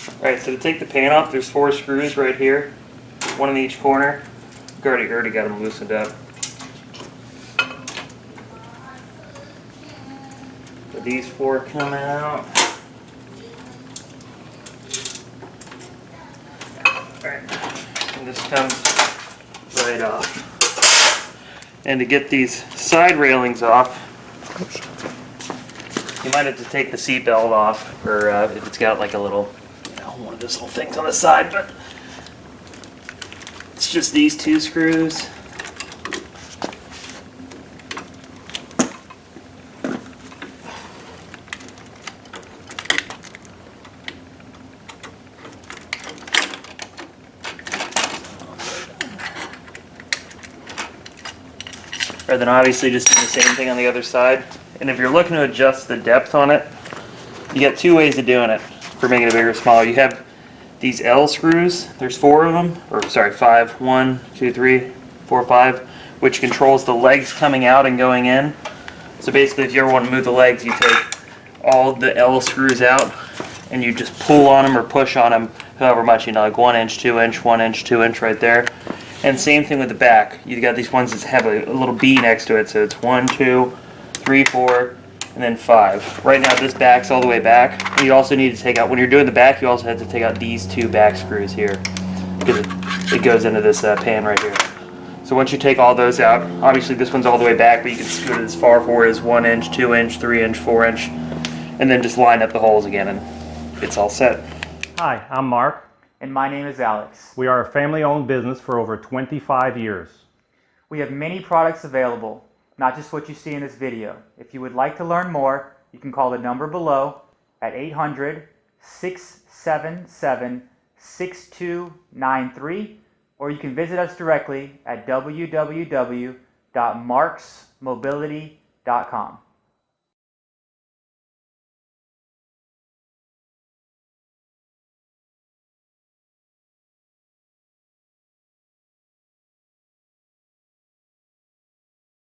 Alright, so to take the pan off, there's 4 screws right here, one in each corner. Already got them loosened up. So these 4 come out. Alright, and this comes right off. And to get these side railings off, you might have to take the seat belt off, or if it's got like a little, one of those little things on the side, but it's just these 2 screws. Or then obviously just do the same thing on the other side. And if you're looking to adjust the depth on it, you got 2 ways of doing it for making it bigger or smaller. You have these L screws, there's 4 of them, or sorry, 5, 1, 2, 3, 4, 5, which controls the legs coming out and going in. So basically if you ever want to move the legs, you take all the L screws out and you just pull on them or push on them however much, like 1 inch, 2 inch, 1 inch, 2 inch right there. And same thing with the back. You got these ones that have a little B next to it, so it's 1, 2, 3, 4, and then 5. Right now this back's all the way back. And you also need to take out, when you're doing the back, you also have to take out these 2 back screws here, because it goes into this pan right here. So once you take all those out, obviously this one's all the way back, but you can scoot it as far forward as 1 inch, 2 inch, 3 inch, 4 inch, and then just line up the holes again and it's all set. Hi, I'm Mark. And my name is Alex. We are a family-owned business for over 25 years. We have many products available, not just what you see in this video. If you would like to learn more, you can call the number below at 800-677-6293, or you can visit us directly at www.marksmobility.com.